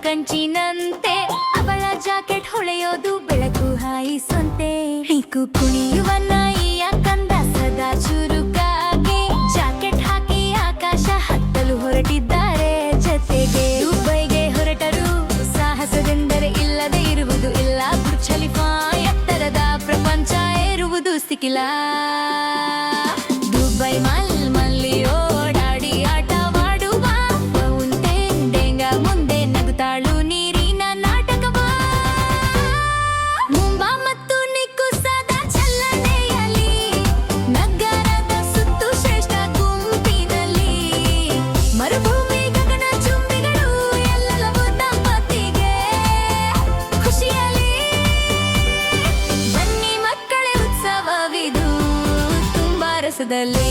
ಕಂಚಿನಂತೆ ಅವಳ ಜಾಕೆಟ್ ಹೊಳೆಯೋದು ಬೆಳಕು ಹಾಯಿಸಂತೆ ಹಿಕ್ಕು ಕುಣಿಯುವ ನಾಯಿಯ ಕಂದ ಸದಾ ಚುರುಕಾಗಿ ಜಾಕೆಟ್ ಹಾಕಿ ಆಕಾಶ ಹತ್ತಲು ಹೊರಟಿದ್ದಾರೆ ಜೊತೆಗೆ ದುಬೈಗೆ ಹೊರಟರು ಸಾಹಸವೆಂದರೆ ಇಲ್ಲದೆ ಇರುವುದು ಇಲ್ಲ ಬುರ್ಜ್ ಖಲೀಫಾ ಎತ್ತರದ ಪ್ರಪಂಚ ಏರುವುದು ಸಿಕ್ಕಿಲ್ಲ ದುಬೈ ಮಲ್ಲಿ ಓಡಾಡಿ ಆಟವಾಡುವ ಡೇಂಗ ಮುಂದೆ ನಗುತ್ತಾಳು ನೀರಿನ ನಾಟಕವ ಮುಂಬಾ ಮತ್ತು ನಿಕ್ಕುಸದ ಚಲನೆಯಲ್ಲಿ ನಗರದ ಸುತ್ತು ಶ್ರೇಷ್ಠ ಗುಂಪಿನಲ್ಲಿ ಮರುಭೂಮಿ ಗಗನ ಚುಂಬಿಗಳು ಎಲ್ಲವೂ ದಂಪತಿಗೆ ಖುಷಿಯಲ್ಲಿ ಬನ್ನಿ ಮಕ್ಕಳೇ ಉತ್ಸವವಿದು ತುಂಬಾ ರಸದಲ್ಲಿ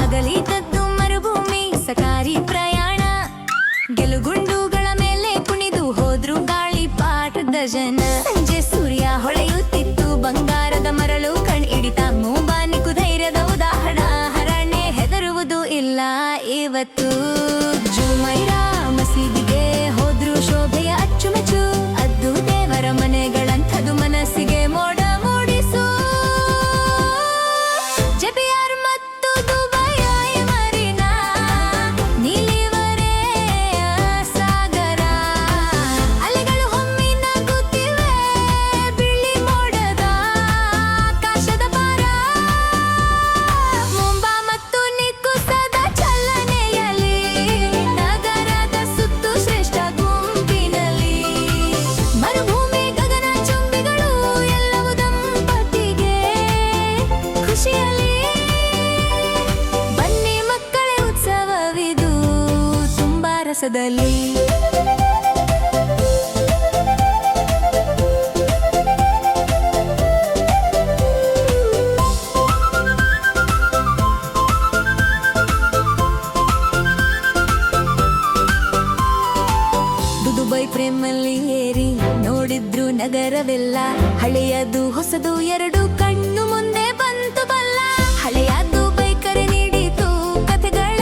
ಅಗಲಿದದ್ದು ಮರುಭೂಮಿ ಸಕಾರಿ ಪ್ರಯಾಣ ಗೆಲುಗುಂಡುಗಳ ಮೇಲೆ ಕುಣಿದು ಹೋದ್ರು ಗಾಳಿ ಪಾಠದ ಜನ ಸಂಜೆ ಸೂರ್ಯ ಹೊಳೆಯುತ್ತಿತ್ತು ಬಂಗಾರದ ಮರಳು ಕಣ್ಹಿಡಿತ ಮೂಬಾನಿಕು ಧೈರ್ಯದ ಉದಾಹರಣ ಹರಣ್ಯ ಹೆದರುವುದು ಇಲ್ಲ ಇವತ್ತು ಜುಮೈರಾ ಮಸೀದಿಗೆ ಹೋದ್ರು ಶೋಭೆಯ ಅಚ್ಚುಮೆಚ್ಚು ಅದ್ದು ದೇವರ ಮನೆಗಳಂಥದು ಮನಸ್ಸಿಗೆ ಮೋಡ ಮೂಡಿಸು ಜಬಿಯಾರ್ ಮತ್ತು ದುಬೈ ಮರೀನಾ ನೀಲಿವರೆ ಸಾಗರ ಅಲೆಗಳು ಹೊಮ್ಮಿ ನಗುತ್ತಿವೆ ಬಿಳಿ ಮೋಡದ ಆಕಾಶದ ಭಾರ ಮುಂಬಾ ಮತ್ತು ನಿಕ್ಕುಸದ ಚಲನೆಯಲ್ಲಿ ನಗರದ ಸುತ್ತು ಶ್ರೇಷ್ಠ ಗುಂಪಿನಲ್ಲಿ ಮರುಭೂಮಿ ಗಗನ ಚುಂಬಿಗಳು ಎಲ್ಲವೂ ದಂಪತಿಗೆ ಖುಷಿಯಲ್ಲಿ ಬನ್ನಿ ಮಕ್ಕಳೇ ಉತ್ಸವವಿದು ತುಂಬಾ ರಸದಲ್ಲಿ ದುಬೈ ಪ್ರೇಮಲ್ಲಿ ಏರಿ ನೋಡಿದ್ರು ನಗರವೆಲ್ಲ ಹಳೆಯದು ಹೊಸದು ಎರಡು ಕಣ್ಣು ಮುಂದೆ ಬಂತು ಬಲ್ಲ ಹಳೆಯ ದುಬೈ ಕರೆ ನೀಡಿತು ಕಥೆಗಳ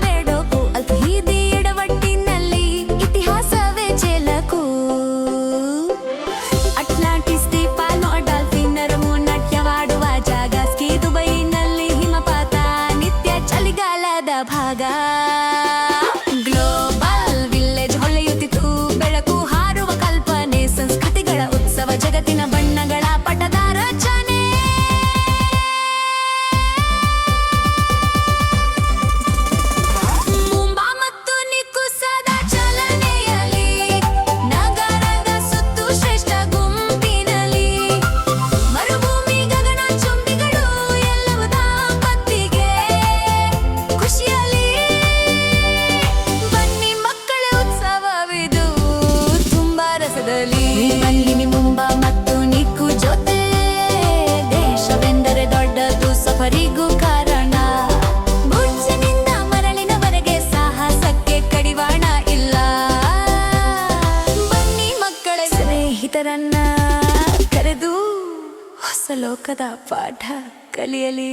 ಬೆಡಕು ಅಲ್ಫೀದಿ ಎಡವಟ್ಟಿನಲ್ಲಿ ಇತಿಹಾಸವೇ ಚೆಲಕು ಅಟ್ಲಾಂಟಿಸ್ ದ್ವೀಪ ಡಾಲ್ಫಿನ್ ನರಮು ನಾಟ್ಯವಾಡುವ ಜಾಗ ಸ್ಕೀ ದುಬೈನಲ್ಲಿ ಹಿಮಪಾತ ನಿತ್ಯ ಚಳಿಗಾಲದ ಭಾಗ ಗ್ಲೋಬಲ್ ವಿಲೇಜ್ ಹೊಳೆಯುತ್ತಿತ್ತು ಬೆಳಕು ಹಾರುವ ಕಲ್ಪನೆ ಸಂಸ್ಕೃತಿಗಳ ಉತ್ಸವ ಜಗತ್ತಿನ ಬಣ್ಣಗಳ ಪಟದ ರಚನೆ ಮುಂಬಾ ಮತ್ತು ನಿಕ್ಕುಸದ ಚಲನೆಯಲ್ಲಿ ನಗರದ ಸುತ್ತು ಶ್ರೇಷ್ಠ ಗುಂಪಿನಲ್ಲಿ ಮರುಭೂಮಿ ಗಗನ ಚುಂಬಿಗಳು ಎಲ್ಲವೂ ದಾಂಪತ್ಯಗೆ ಖುಷಿಯಲ್ಲಿ ಬನ್ನಿ ಮಕ್ಕಳ ಉತ್ಸವವಿದು ತುಂಬಾ ರಸದಲ್ಲಿ ಬನ್ನಿ ಮುಂಬಾ ಮತ್ತು ನಿಕ್ಕು ಜೊತೆ ದೇಶವೆಂದರೆ ದೊಡ್ಡದು ಸಫರಿಗೂ ಕಾರಣ ಬುರ್ಜಿನಿಂದ ಮರಳಿನವರೆಗೆ ಸಾಹಸಕ್ಕೆ ಕಡಿವಾಣ ಇಲ್ಲ ಬನ್ನಿ ಮಕ್ಕಳ ಸ್ನೇಹಿತರನ್ನ ಕರೆದು ಹೊಸ ಲೋಕದ ಪಾಠ ಕಲಿಯಲಿ.